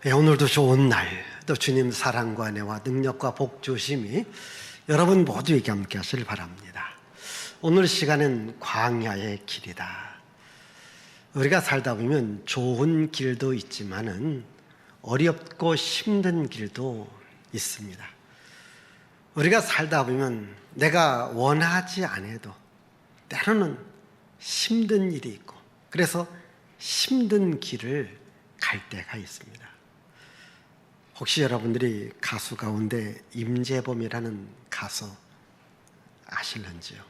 오늘도 좋은 날, 또 주님 사랑과 은혜와 능력과 복 주심이 여러분 모두에게 함께 하시길 바랍니다. 오늘 시간은 광야의 길이다. 우리가 살다 보면 좋은 길도 있지만은 어렵고 힘든 길도 있습니다. 우리가 살다 보면 내가 원하지 않아도 때로는 힘든 일이 있고, 그래서 힘든 길을 갈 때가 있습니다. 혹시 여러분들이 가수 가운데 임재범이라는 가수 아실런지요?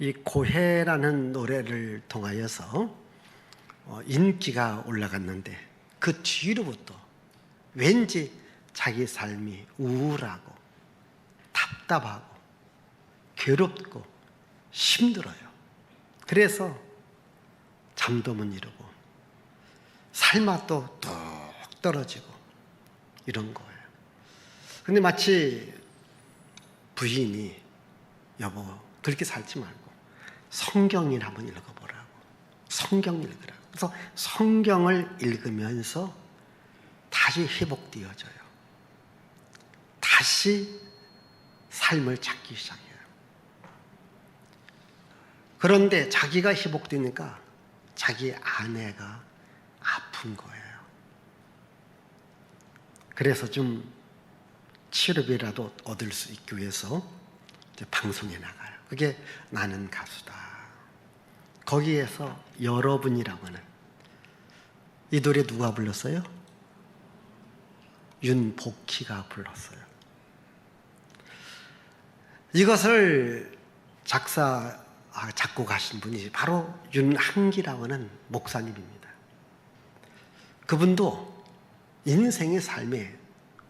이 고해라는 노래를 통하여서 인기가 올라갔는데 그 뒤로부터 왠지 자기 삶이 우울하고 답답하고 괴롭고 힘들어요. 그래서 잠도 못 이루고 살맛도 뚝 떨어지고 이런 거예요. 근데 마치 부인이 여보 그렇게 살지 말고 성경을 한번 읽어보라고, 성경 읽으라고. 그래서 성경을 읽으면서 다시 회복되어져요. 다시 삶을 찾기 시작해요. 그런데 자기가 회복되니까 자기 아내가 아픈 거예요. 그래서 좀 치료비라도 얻을 수 있기 위해서 이제 방송에 나가요. 그게 나는 가수다. 거기에서 여러분이라고 하는 이 노래 누가 불렀어요? 윤복희가 불렀어요. 이것을 작곡하신 분이 바로 윤한기라고 하는 목사님입니다. 그분도 인생의 삶에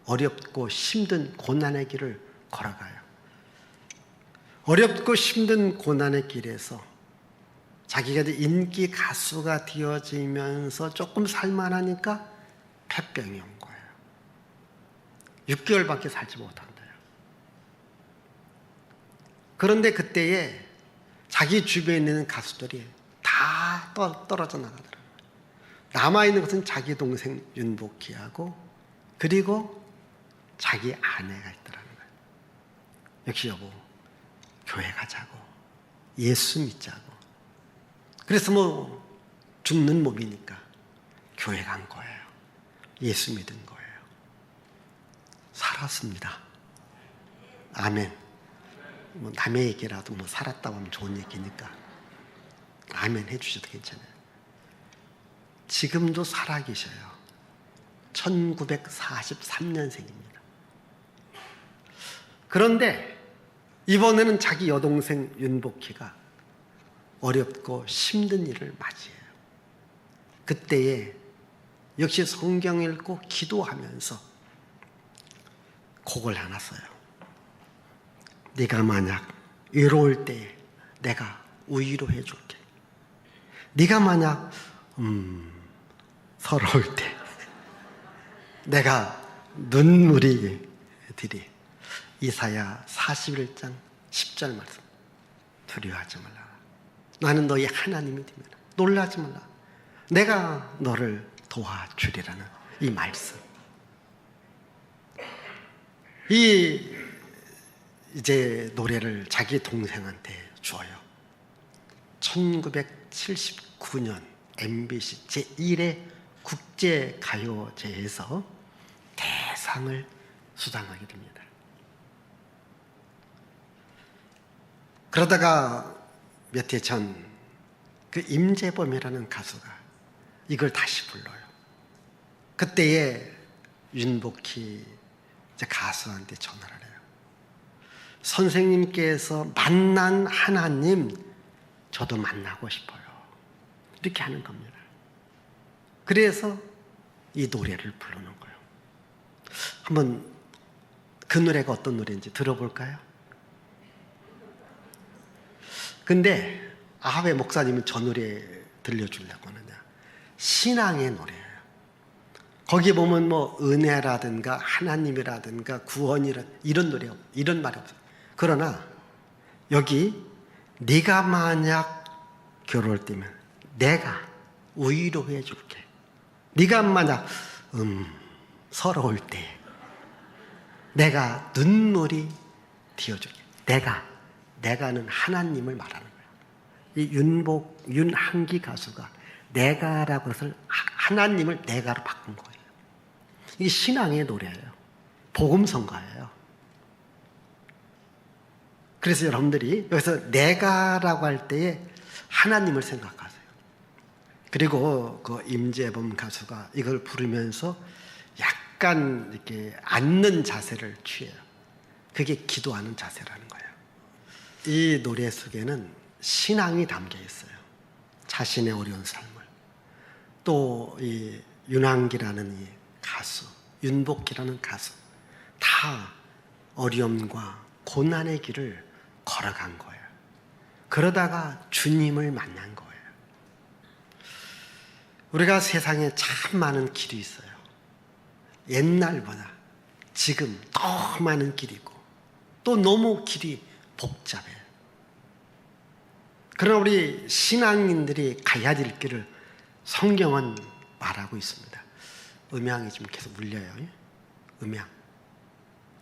어렵고 힘든 고난의 길을 걸어가요. 어렵고 힘든 고난의 길에서 자기가 인기 가수가 되어지면서 조금 살만하니까 폐병이 온 거예요. 6개월밖에 살지 못한대요. 그런데 그때에 자기 주변에 있는 가수들이 다 떨어져 나가더라고요. 남아있는 것은 자기 동생 윤복희하고 그리고 자기 아내가 있더라는 거예요. 역시 여보 교회 가자고, 예수 믿자고. 그래서 죽는 몸이니까 교회 간 거예요. 예수 믿은 거예요. 살았습니다. 아멘. 남의 얘기라도 살았다고 하면 좋은 얘기니까 아멘 해주셔도 괜찮아요. 지금도 살아계셔요. 1943년생입니다. 그런데 이번에는 자기 여동생 윤복희가 어렵고 힘든 일을 맞이해요. 그때에 역시 성경 읽고 기도하면서 곡을 하나 써요. 네가 만약 외로울 때 내가 위로해 줄게. 네가 만약 서러울 때 내가 눈물이 들이. 이사야 41장 10절 말씀. 두려워하지 말라. 나는 너희 하나님이 되면 놀라지 말라. 내가 너를 도와주리라는 이 말씀. 이제 노래를 자기 동생한테 줘요. 1979년 MBC 제1회 국제가요제에서 대상을 수상하게 됩니다. 그러다가 몇 해 전 그 임재범이라는 가수가 이걸 다시 불러요. 그때에 윤복희 가수한테 전화를 해요. 선생님께서 만난 하나님 저도 만나고 싶어요. 이렇게 하는 겁니다. 그래서 이 노래를 부르는 거예요. 한번 그 노래가 어떤 노래인지 들어볼까요? 근데 왜 목사님은 저 노래 들려주려고 하느냐? 신앙의 노래예요. 거기 보면 은혜라든가 하나님이라든가 구원이라 이런 노래, 이런 말이 없어요. 그러나 여기 네가 만약 괴로울 때면 내가 위로해 줄게. 네가 만약 서러울 때 내가 눈물이 튀어주게. 내가는 하나님을 말하는 거야. 이 윤한기 가수가 내가라고 해서 하나님을 내가로 바꾼 거예요. 이게 신앙의 노래예요. 복음성가예요. 그래서 여러분들이 여기서 내가라고 할 때에 하나님을 생각하세요. 그리고 그 임재범 가수가 이걸 부르면서 약간 이렇게 앉는 자세를 취해요. 그게 기도하는 자세라는 거예요. 이 노래 속에는 신앙이 담겨 있어요. 자신의 어려운 삶을. 또 이 윤한기라는 이 가수, 윤복희라는 가수, 다 어려움과 고난의 길을 걸어간 거예요. 그러다가 주님을 만난 거예요. 우리가 세상에 참 많은 길이 있어요. 옛날보다 지금 더 많은 길이 있고 또 너무 길이 복잡해요. 그러나 우리 신앙인들이 가야 될 길을 성경은 말하고 있습니다. 음향이 지금 계속 울려요.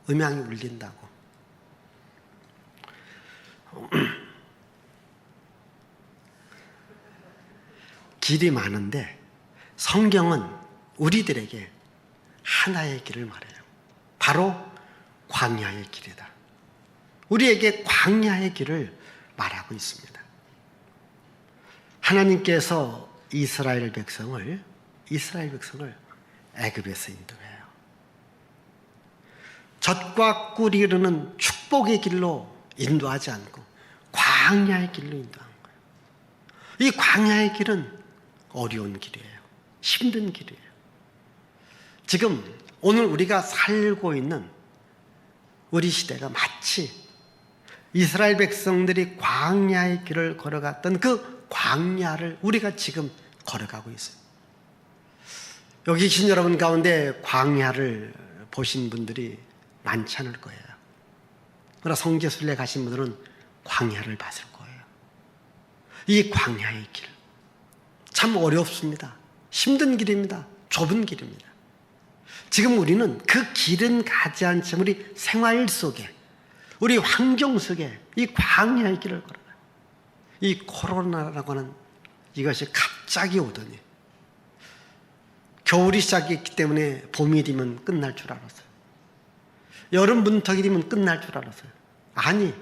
음향이 울린다고. 길이 많은데 성경은 우리들에게 하나의 길을 말해요. 바로 광야의 길이다. 우리에게 광야의 길을 말하고 있습니다. 하나님께서 이스라엘 백성을 애굽에서 인도해요. 젖과 꿀이 흐르는 축복의 길로 인도하지 않고 광야의 길로 인도한 거예요. 이 광야의 길은 어려운 길이에요. 힘든 길이에요. 지금 오늘 우리가 살고 있는 우리 시대가 마치 이스라엘 백성들이 광야의 길을 걸어갔던 그 광야를 우리가 지금 걸어가고 있어요. 여기 계신 여러분 가운데 광야를 보신 분들이 많지 않을 거예요. 그러나 성지순례 가신 분들은 광야를 봤을 거예요. 이 광야의 길 참 어렵습니다. 힘든 길입니다. 좁은 길입니다. 지금 우리는 그 길은 가지 않지만 우리 생활 속에, 우리 환경 속에 이 광야의 길을 걸어가요. 이 코로나라고 하는 이것이 갑자기 오더니 겨울이 시작했기 때문에 봄이 되면 끝날 줄 알았어요. 여름 문턱이 되면 끝날 줄 알았어요. 아니,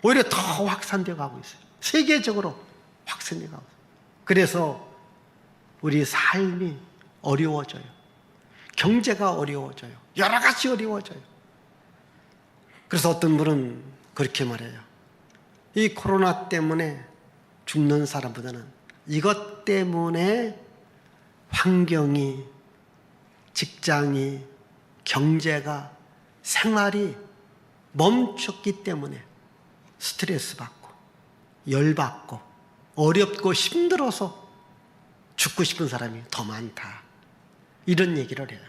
오히려 더 확산되어 가고 있어요. 세계적으로 확산되어 가고 있어요. 그래서 우리 삶이 어려워져요. 경제가 어려워져요. 여러 가지 어려워져요. 그래서 어떤 분은 그렇게 말해요. 이 코로나 때문에 죽는 사람보다는 이것 때문에 환경이, 직장이, 경제가, 생활이 멈췄기 때문에 스트레스 받고 열받고 어렵고 힘들어서 죽고 싶은 사람이 더 많다. 이런 얘기를 해요.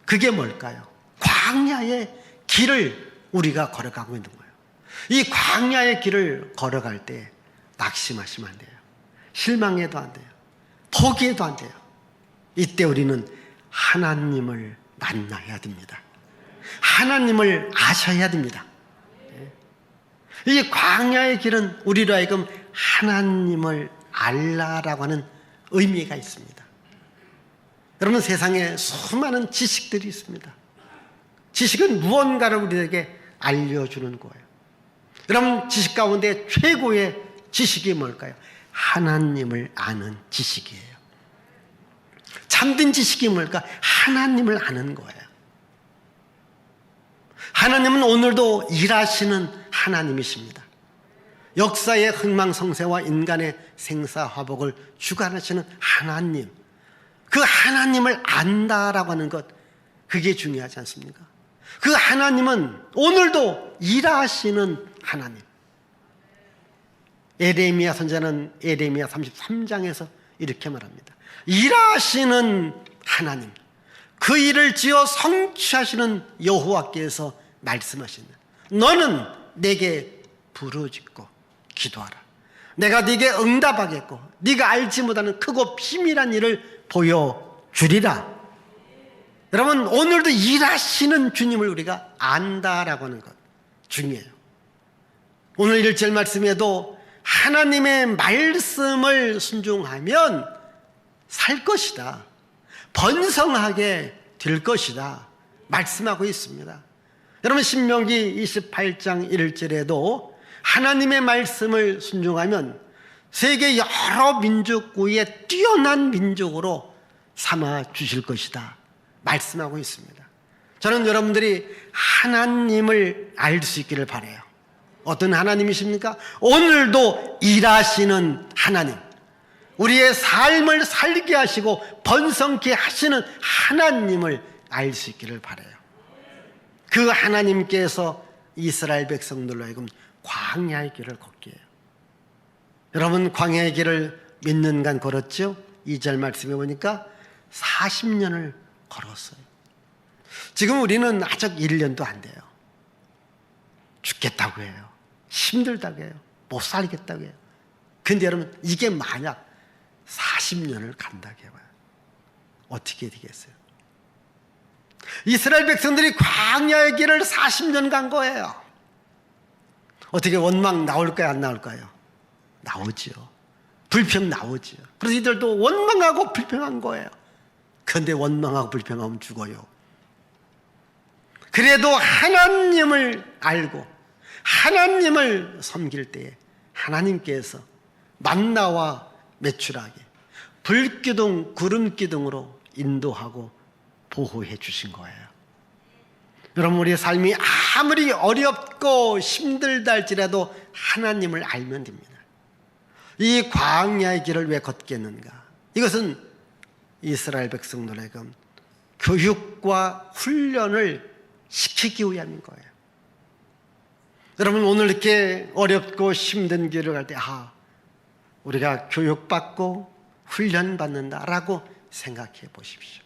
그게 뭘까요? 광야의 길을 우리가 걸어가고 있는 거예요. 이 광야의 길을 걸어갈 때 낙심하시면 안 돼요. 실망해도 안 돼요. 포기해도 안 돼요. 이때 우리는 하나님을 만나야 됩니다. 하나님을 아셔야 됩니다. 이 광야의 길은 우리로 하여금 하나님을 알라라고 하는 의미가 있습니다. 여러분, 세상에 수많은 지식들이 있습니다. 지식은 무언가를 우리에게 알려주는 거예요. 여러분, 지식 가운데 최고의 지식이 뭘까요? 하나님을 아는 지식이에요. 참된 지식이 뭘까? 하나님을 아는 거예요. 하나님은 오늘도 일하시는 하나님이십니다. 역사의 흥망성쇠와 인간의 생사화복을 주관하시는 하나님, 그 하나님을 안다라고 하는 것, 그게 중요하지 않습니까? 그 하나님은 오늘도 일하시는 하나님. 에레미야 선지자는 에레미야 33장에서 이렇게 말합니다. 일하시는 하나님, 그 일을 지어 성취하시는 여호와께서 말씀하신다. 너는 내게 부르짖고 기도하라. 내가 네게 응답하겠고 네가 알지 못하는 크고 비밀한 일을 보여주리라. 여러분, 오늘도 일하시는 주님을 우리가 안다라고 하는 것 중요해요. 오늘 1절 말씀에도 하나님의 말씀을 순종하면 살 것이다, 번성하게 될 것이다 말씀하고 있습니다. 여러분, 신명기 28장 1절에도 하나님의 말씀을 순종하면 세계 여러 민족 위에 뛰어난 민족으로 삼아 주실 것이다 말씀하고 있습니다. 저는 여러분들이 하나님을 알 수 있기를 바라요. 어떤 하나님이십니까? 오늘도 일하시는 하나님, 우리의 삶을 살게 하시고 번성케 하시는 하나님을 알 수 있기를 바라요. 그 하나님께서 이스라엘 백성들로 하여금 광야의 길을 걷게 해요. 여러분, 광야의 길을 몇 년간 걸었죠? 2절 말씀해 보니까 40년을 걸었어요. 지금 우리는 아직 1년도 안 돼요. 죽겠다고 해요. 힘들다고 해요. 못 살겠다고 해요. 근데 여러분, 이게 만약 40년을 간다고 해봐요. 어떻게 되겠어요? 이스라엘 백성들이 광야의 길을 40년 간 거예요. 어떻게 원망 나올까요? 안 나올까요? 나오죠. 불평 나오죠. 그래서 이들도 원망하고 불평한 거예요. 그런데 원망하고 불평하면 죽어요. 그래도 하나님을 알고 하나님을 섬길 때에 하나님께서 만나와 메추라기, 불기둥, 구름기둥으로 인도하고 보호해 주신 거예요. 여러분, 우리의 삶이 아무리 어렵고 힘들다 할지라도 하나님을 알면 됩니다. 이 광야의 길을 왜 걷겠는가? 이것은 이스라엘 백성들에게 교육과 훈련을 시키기 위함인 거예요. 여러분, 오늘 이렇게 어렵고 힘든 길을 갈 때 우리가 교육받고 훈련받는다라고 생각해 보십시오.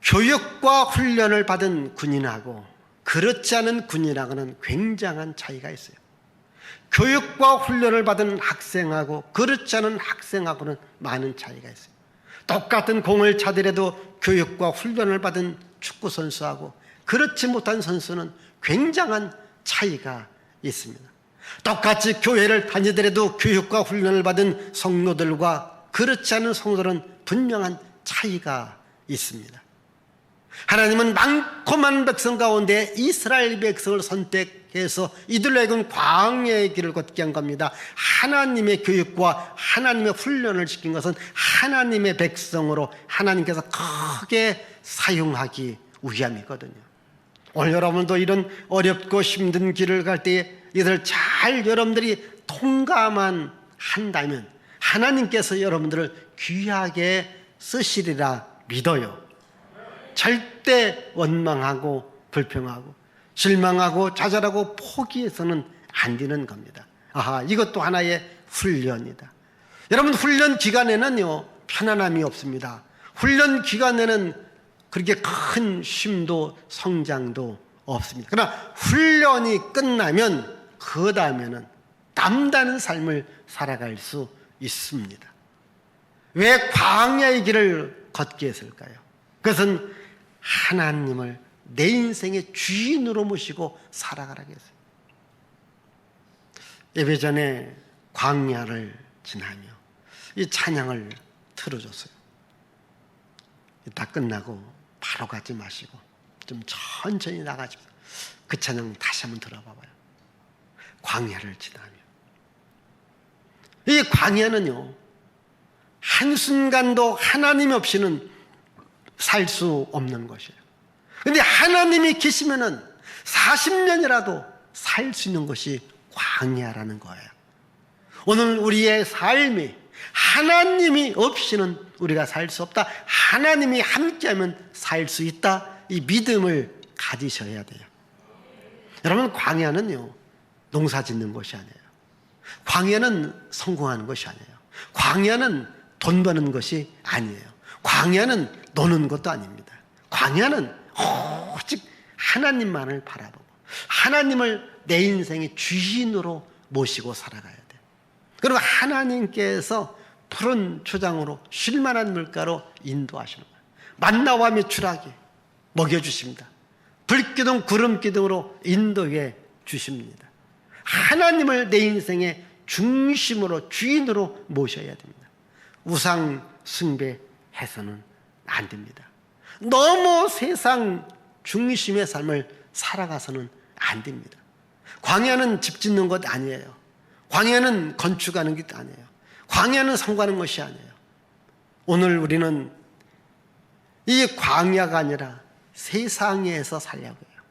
교육과 훈련을 받은 군인하고 그렇지 않은 군인하고는 굉장한 차이가 있어요. 교육과 훈련을 받은 학생하고 그렇지 않은 학생하고는 많은 차이가 있어요. 똑같은 공을 차더라도 교육과 훈련을 받은 축구 선수하고 그렇지 못한 선수는 굉장한 차이가 있습니다. 똑같이 교회를 다니더라도 교육과 훈련을 받은 성도들과 그렇지 않은 성도들은 분명한 차이가 있습니다. 하나님은 많고 많은 백성 가운데 이스라엘 백성을 선택해서 이들로 하여금 광야의 길을 걷게 한 겁니다. 하나님의 교육과 하나님의 훈련을 시킨 것은 하나님의 백성으로 하나님께서 크게 사용하기 위함이거든요. 오늘 여러분도 이런 어렵고 힘든 길을 갈 때에 이들 잘 여러분들이 통과만 한다면 하나님께서 여러분들을 귀하게 쓰시리라 믿어요. 절대 원망하고 불평하고 실망하고 좌절하고 포기해서는 안 되는 겁니다. 이것도 하나의 훈련이다. 여러분, 훈련 기간에는요 편안함이 없습니다. 훈련 기간에는 그렇게 큰 쉼도 성장도 없습니다. 그러나 훈련이 끝나면 그 다음에는 남다른 삶을 살아갈 수 있습니다. 왜 광야의 길을 걷게 했을까요? 그것은 하나님을 내 인생의 주인으로 모시고 살아가라고 했어요. 예배 전에 광야를 지나며 이 찬양을 틀어줬어요. 다 끝나고 바로 가지 마시고 좀 천천히 나가십시오. 그 찬양 다시 한번 들어봐봐요. 광야를 지나며. 이 광야는요 한순간도 하나님 없이는 살 수 없는 것이에요. 그런데 하나님이 계시면은 40년이라도 살 수 있는 것이 광야라는 거예요. 오늘 우리의 삶이 하나님이 없이는 우리가 살 수 없다, 하나님이 함께하면 살 수 있다, 이 믿음을 가지셔야 돼요. 여러분, 광야는요 농사 짓는 것이 아니에요. 광야는 성공하는 것이 아니에요. 광야는 돈 버는 것이 아니에요. 광야는 노는 것도 아닙니다. 광야는 오직 하나님만을 바라보고 하나님을 내 인생의 주인으로 모시고 살아가야 돼요. 그리고 하나님께서 푸른 초장으로 쉴만한 물가로 인도하시는 거예요. 만나와 메추라기 먹여주십니다. 불기둥 구름기둥으로 인도해 주십니다. 하나님을 내 인생의 중심으로 주인으로 모셔야 됩니다. 우상 숭배해서는 안 됩니다. 너무 세상 중심의 삶을 살아가서는 안 됩니다. 광야는 집 짓는 것 아니에요. 광야는 건축하는 것 아니에요. 광야는 성가는 것이 아니에요. 오늘 우리는 이 광야가 아니라 세상에서 살려고 해요.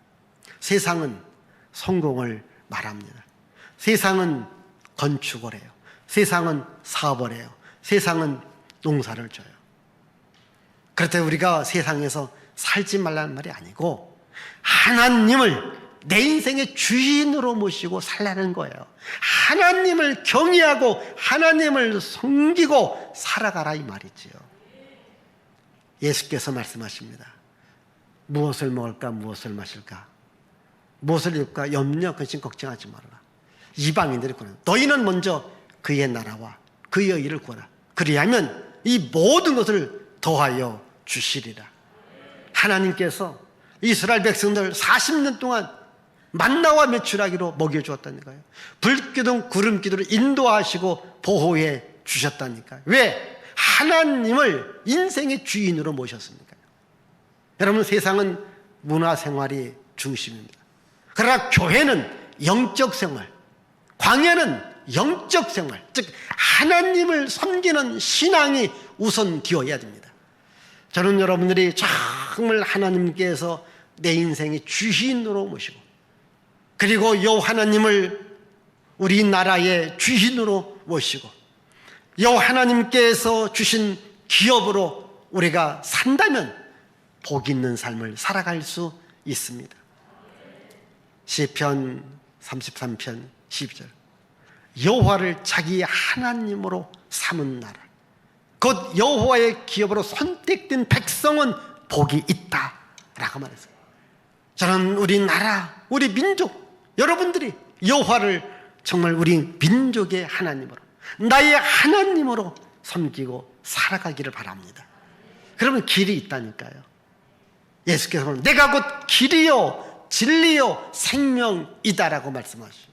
세상은 성공을 말합니다. 세상은 건축을 해요. 세상은 사업을 해요. 세상은 농사를 져요. 그럴 때 우리가 세상에서 살지 말라는 말이 아니고 하나님을 내 인생의 주인으로 모시고 살라는 거예요. 하나님을 경외하고 하나님을 섬기고 살아가라 이 말이지요. 예수께서 말씀하십니다. 무엇을 먹을까 무엇을 마실까 무엇을 입을까 염려 근심 걱정하지 말아라. 이방인들이 구하라. 너희는 먼저 그의 나라와 그의 의를 구하라. 그리하면 이 모든 것을 더하여 주시리라. 하나님께서 이스라엘 백성들 40년 동안 만나와 메추라기로 먹여주었다는 거예요. 불기둥 구름기둥으로 인도하시고 보호해 주셨다니까요. 왜? 하나님을 인생의 주인으로 모셨으니까요. 여러분, 세상은 문화생활이 중심입니다. 그러나 교회는 영적생활, 광야는 영적생활, 즉 하나님을 섬기는 신앙이 우선 되어야 됩니다. 저는 여러분들이 정말 하나님께서 내 인생의 주인으로 모시고, 그리고 요 하나님을 우리나라의 주인으로 모시고, 요 하나님께서 주신 기업으로 우리가 산다면 복 있는 삶을 살아갈 수 있습니다. 시편 33편 12절, 여호와를 자기 하나님으로 삼은 나라, 곧 여호와의 기업으로 선택된 백성은 복이 있다라고 말했어요. 저는 우리나라, 우리 민족, 여러분들이 여호와를 정말 우리 민족의 하나님으로, 나의 하나님으로 섬기고 살아가기를 바랍니다. 그러면 길이 있다니까요. 예수께서 내가 곧 길이요 진리요 생명이다라고 말씀하시죠.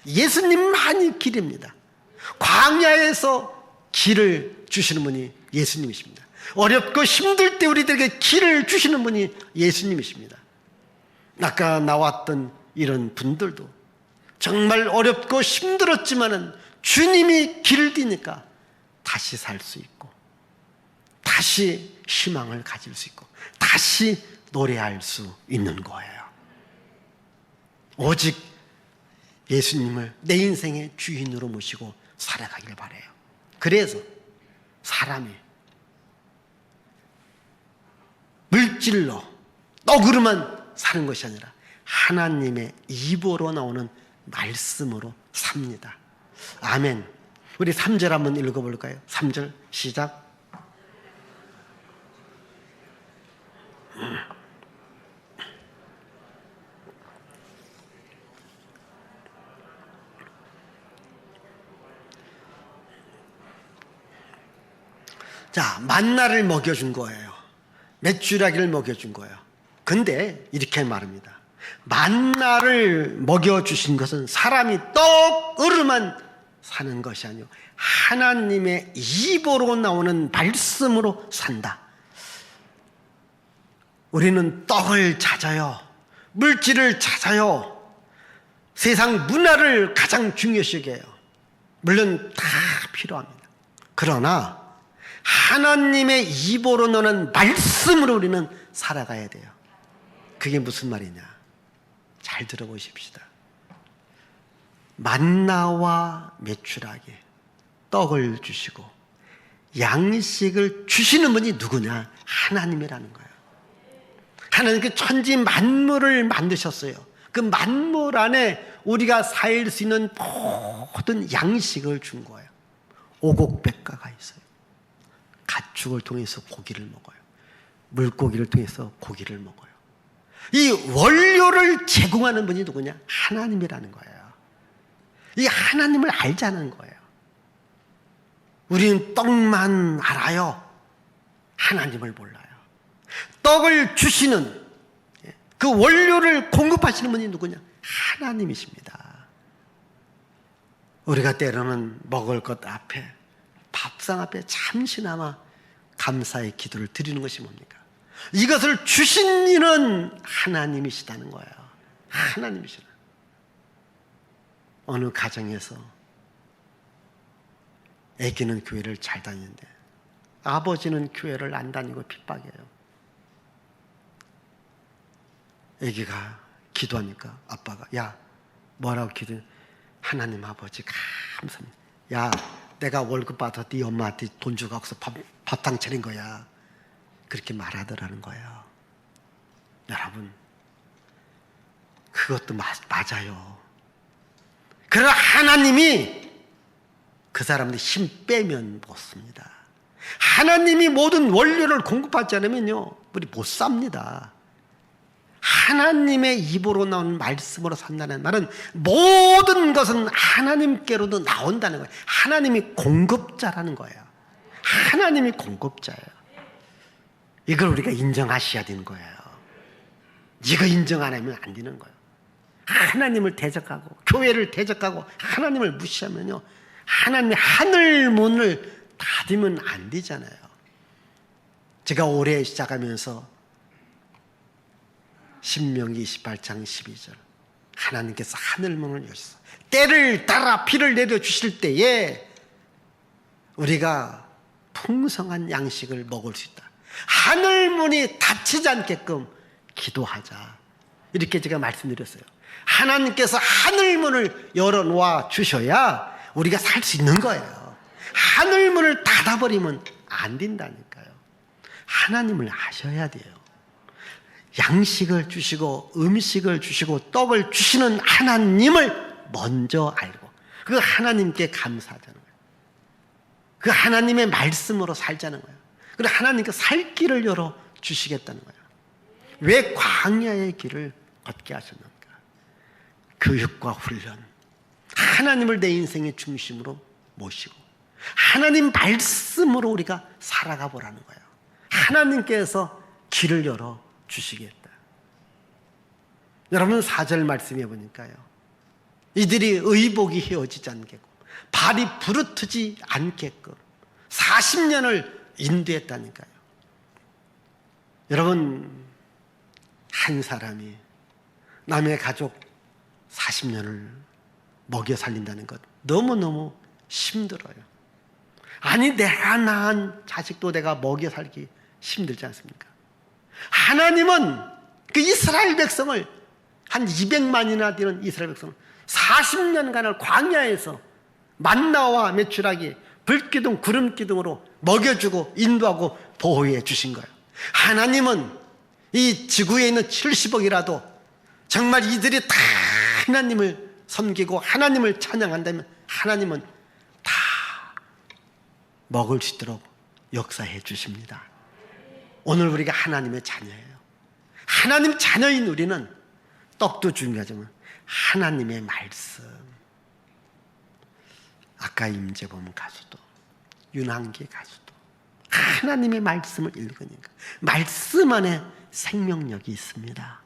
예수님만이 길입니다. 광야에서 길을 주시는 분이 예수님이십니다. 어렵고 힘들 때 우리들에게 길을 주시는 분이 예수님이십니다. 아까 나왔던 이런 분들도 정말 어렵고 힘들었지만은 주님이 길을 띠니까 다시 살 수 있고, 다시 희망을 가질 수 있고, 다시 노래할 수 있는 거예요. 오직 예수님을 내 인생의 주인으로 모시고 살아가길 바라요. 그래서 사람이 물질로 떡으로만 사는 것이 아니라 하나님의 입으로 나오는 말씀으로 삽니다. 아멘. 우리 3절 한번 읽어볼까요? 3절 시작. 자, 만나를 먹여준 거예요. 메추라기를 먹여준 거예요. 근데 이렇게 말합니다. 만나를 먹여주신 것은 사람이 떡으로만 사는 것이 아니요 하나님의 입으로 나오는 말씀으로 산다. 우리는 떡을 찾아요. 물질을 찾아요. 세상 문화를 가장 중요시 여겨요. 물론 다 필요합니다. 그러나 하나님의 입으로 나오는 말씀으로 우리는 살아가야 돼요. 그게 무슨 말이냐? 잘 들어보십시다. 만나와 메추라기, 떡을 주시고 양식을 주시는 분이 누구냐? 하나님이라는 거예요. 하나님께 천지 만물을 만드셨어요. 그 만물 안에 우리가 살 수 있는 모든 양식을 준 거예요. 오곡백과가 있어요. 가축을 통해서 고기를 먹어요. 물고기를 통해서 고기를 먹어요. 이 원료를 제공하는 분이 누구냐? 하나님이라는 거예요. 이 하나님을 알자는 거예요. 우리는 떡만 알아요. 하나님을 몰라요. 떡을 주시는 그 원료를 공급하시는 분이 누구냐? 하나님이십니다. 우리가 때로는 먹을 것 앞에, 밥상 앞에 잠시나마 감사의 기도를 드리는 것이 뭡니까? 이것을 주신 이는 하나님이시다는 거예요. 하나님이시다. 어느 가정에서 아기는 교회를 잘 다니는데 아버지는 교회를 안 다니고 핍박해요. 아기가 기도하니까 아빠가, 야, 뭐라고 기도해? 하나님 아버지 감사합니다. 야, 내가 월급 받아 네 엄마한테 돈 주고 가서 밥상 차린 거야. 그렇게 말하더라는 거예요. 여러분, 그것도 맞아요. 그러나 하나님이 그 사람들 힘 빼면 못 씁니다. 하나님이 모든 원료를 공급하지 않으면요, 우리 못 삽니다. 하나님의 입으로 나온 말씀으로 산다는 말은 모든 것은 하나님께로도 나온다는 거예요. 하나님이 공급자라는 거예요. 하나님이 공급자예요. 이걸 우리가 인정하셔야 되는 거예요. 이거 인정 안 하면 안 되는 거예요. 하나님을 대적하고 교회를 대적하고 하나님을 무시하면요, 하나님의 하늘 문을 닫으면 안 되잖아요. 제가 올해 시작하면서 신명기 28장 12절, 하나님께서 하늘 문을 여셨어. 때를 따라 비를 내려주실 때에 우리가 풍성한 양식을 먹을 수 있다. 하늘 문이 닫히지 않게끔 기도하자. 이렇게 제가 말씀드렸어요. 하나님께서 하늘 문을 열어놓아 주셔야 우리가 살 수 있는 거예요. 하늘 문을 닫아버리면 안 된다니까요. 하나님을 아셔야 돼요. 양식을 주시고 음식을 주시고 떡을 주시는 하나님을 먼저 알고 그 하나님께 감사하자는 거예요. 그 하나님의 말씀으로 살자는 거예요. 그리고 하나님께 살 길을 열어 주시겠다는 거예요. 왜 광야의 길을 걷게 하셨는가? 교육과 훈련, 하나님을 내 인생의 중심으로 모시고 하나님 말씀으로 우리가 살아가 보라는 거예요. 하나님께서 길을 열어 주시겠다. 여러분 4절 말씀해 보니까요, 이들이 의복이 헤어지지 않게끔 발이 부르트지 않게끔 40년을 인도했다니까요. 여러분, 한 사람이 남의 가족 40년을 먹여 살린다는 것 너무너무 힘들어요. 아니, 내가 낳은 자식도 내가 먹여 살기 힘들지 않습니까? 하나님은 그 이스라엘 백성을, 한 200만이나 되는 이스라엘 백성을 40년간을 광야에서 만나와 메추라기, 불기둥, 구름기둥으로 먹여주고 인도하고 보호해 주신 거예요. 하나님은 이 지구에 있는 70억이라도 정말 이들이 다 하나님을 섬기고 하나님을 찬양한다면 하나님은 다 먹을 수 있도록 역사해 주십니다. 오늘 우리가 하나님의 자녀예요. 하나님 자녀인 우리는 떡도 중요하지만 하나님의 말씀, 아까 임재범 가수도 윤한기 가수도 하나님의 말씀을 읽으니까 말씀 안에 생명력이 있습니다.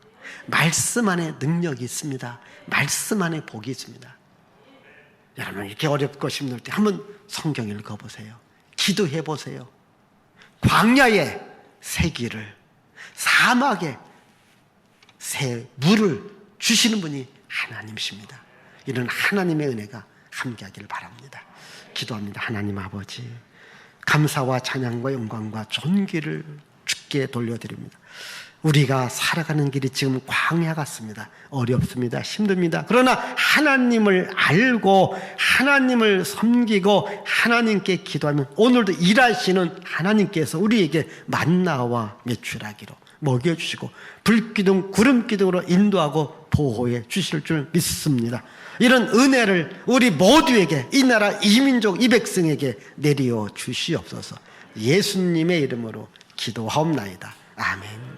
말씀 안에 능력이 있습니다. 말씀 안에 복이 있습니다. 여러분, 이렇게 어렵고 힘들 때 한번 성경 읽어보세요. 기도해보세요. 광야에 새 길을, 사막에 새 물을 주시는 분이 하나님이십니다. 이런 하나님의 은혜가 함께하기를 바랍니다. 기도합니다. 하나님 아버지, 감사와 찬양과 영광과 존귀를 주께 돌려드립니다. 우리가 살아가는 길이 지금 광야 같습니다. 어렵습니다. 힘듭니다. 그러나 하나님을 알고 하나님을 섬기고 하나님께 기도하면 오늘도 일하시는 하나님께서 우리에게 만나와 메추라기로 먹여주시고 불기둥 구름기둥으로 인도하고 보호해 주실 줄 믿습니다. 이런 은혜를 우리 모두에게, 이 나라 이 민족 이 백성에게 내려 주시옵소서. 예수님의 이름으로 기도하옵나이다. 아멘.